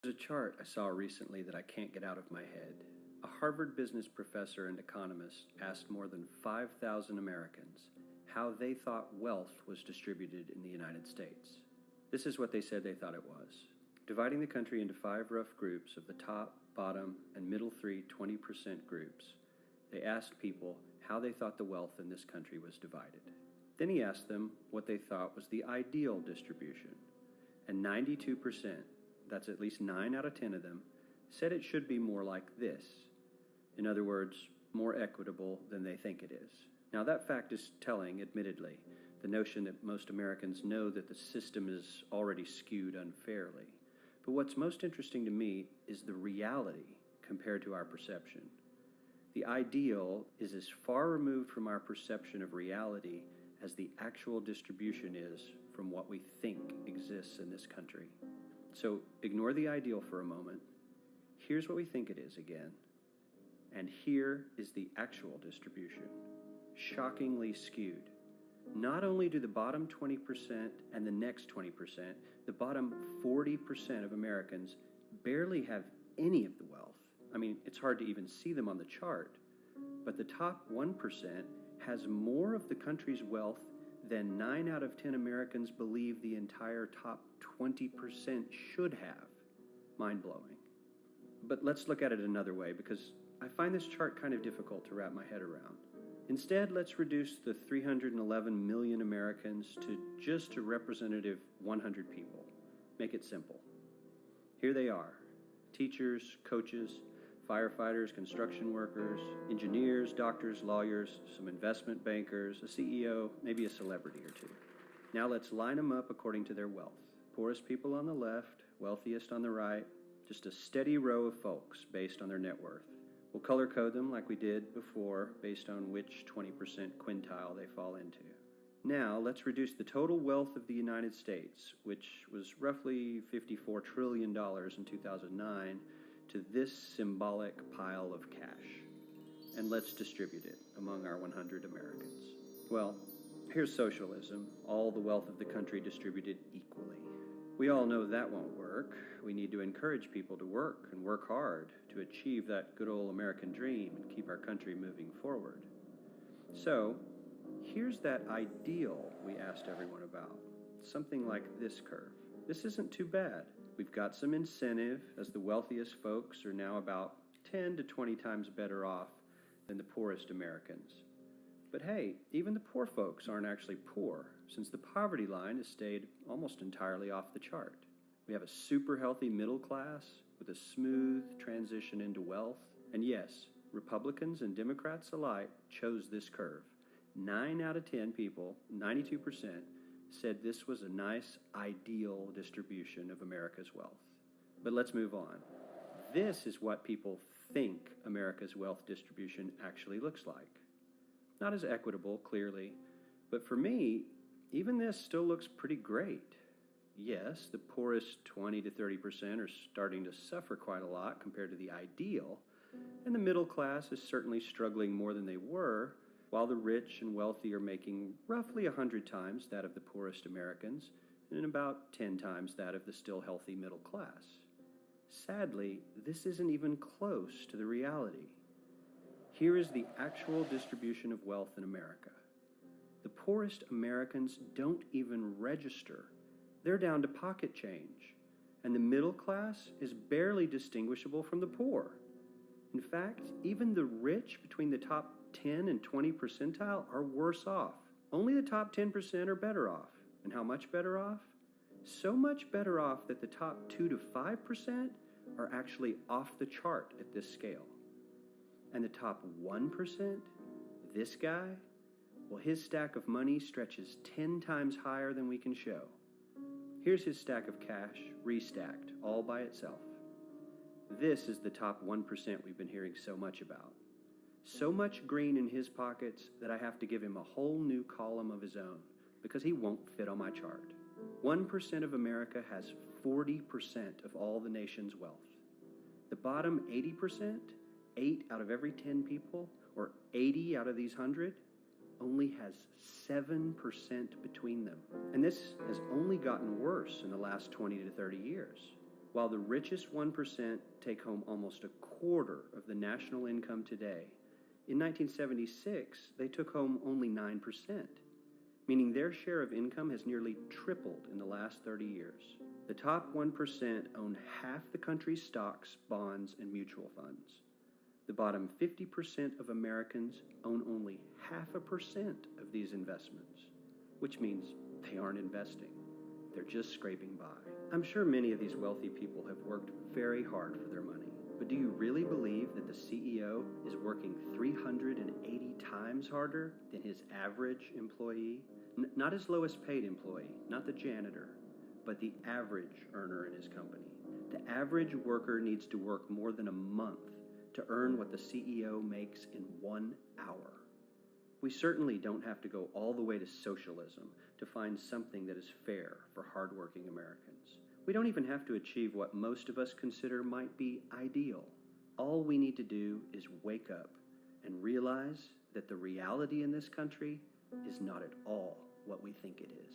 There's a chart I saw recently that I can't get out of my head. A Harvard business professor and economist asked more than 5,000 Americans how they thought wealth was distributed in the United States. This is what they said they thought it was. Dividing the country into 5 rough groups of the top, bottom, and middle 3 20% groups, they asked people how they thought the wealth in this country was divided. Then he asked them what they thought was the ideal distribution, and 92%, that's at least 9 out of 10 of them, said it should be more like this. In other words, more equitable than they think it is. Now that fact is telling, admittedly, the notion that most Americans know that the system is already skewed unfairly. But what's most interesting to me is the reality compared to our perception. The ideal is as far removed from our perception of reality as the actual distribution is from what we think exists in this country. So ignore the ideal for a moment. Here's what we think it is again. And here is the actual distribution. Shockingly skewed. Not only do the bottom 20% and the next 20%, the bottom 40% of Americans barely have any of the wealth. I mean, it's hard to even see them on the chart. But the top 1% has more of the country's wealth than 9 out of 10 Americans believe the entire top 20% should have. Mind-blowing. But let's look at it another way, because I find this chart kind of difficult to wrap my head around. Instead, let's reduce the 311 million Americans to just a representative 100 people. Make it simple. Here they are: teachers, coaches, firefighters, construction workers, engineers, doctors, lawyers, some investment bankers, a CEO, maybe a celebrity or two. Now let's line them up according to their wealth. Poorest people on the left, wealthiest on the right, just a steady row of folks based on their net worth. We'll color code them like we did before based on which 20% quintile they fall into. Now let's reduce the total wealth of the United States, which was roughly $54 trillion in 2009, to this symbolic pile of cash. And let's distribute it among our 100 Americans. Well, here's socialism, all the wealth of the country distributed equally. We all know that won't work. We need to encourage people to work and work hard to achieve that good old American dream and keep our country moving forward. So, here's that ideal we asked everyone about. Something like this curve. This isn't too bad. We've got some incentive, as the wealthiest folks are now about 10 to 20 times better off than the poorest Americans. But hey, even the poor folks aren't actually poor, since the poverty line has stayed almost entirely off the chart. We have a super healthy middle class with a smooth transition into wealth. And yes, Republicans and Democrats alike chose this curve. 9 out of 10 people, 92%, said this was a nice, ideal distribution of America's wealth. But let's move on. This is what people think America's wealth distribution actually looks like. Not as equitable, clearly, but for me, even this still looks pretty great. Yes, the poorest 20 to 30% are starting to suffer quite a lot compared to the ideal, and the middle class is certainly struggling more than they were, while the rich and wealthy are making roughly 100 times that of the poorest Americans and about 10 times that of the still healthy middle class. Sadly, this isn't even close to the reality. Here is the actual distribution of wealth in America. The poorest Americans don't even register. They're down to pocket change, and the middle class is barely distinguishable from the poor. In fact, even the rich between the top 10 and 20 percentile are worse off. Only the top 10% are better off. And how much better off? So much better off that the top 2 to 5% are actually off the chart at this scale. And the top 1%, this guy, well, his stack of money stretches 10 times higher than we can show. Here's his stack of cash, restacked, all by itself. This is the top 1% we've been hearing so much about. So much green in his pockets that I have to give him a whole new column of his own because he won't fit on my chart. 1% of America has 40% of all the nation's wealth. The bottom 80%, 8 out of every 10 people, or 80 out of these 100, only has 7% between them. And this has only gotten worse in the last 20 to 30 years. While the richest 1% take home almost a quarter of the national income today, in 1976 they took home only 9%, meaning their share of income has nearly tripled in the last 30 years. The top 1% own half the country's stocks, bonds, and mutual funds. The bottom 50% of Americans own only 0.5% of these investments, which means they aren't investing. They're just scraping by. I'm sure many of these wealthy people have worked very hard for their money, but do you really believe that the CEO is working 380 times harder than his average employee? Not his lowest paid employee, not the janitor, but the average earner in his company. The average worker needs to work more than a month to earn what the CEO makes in 1 hour. We certainly don't have to go all the way to socialism to find something that is fair for hardworking Americans. We don't even have to achieve what most of us consider might be ideal. All we need to do is wake up and realize that the reality in this country is not at all what we think it is.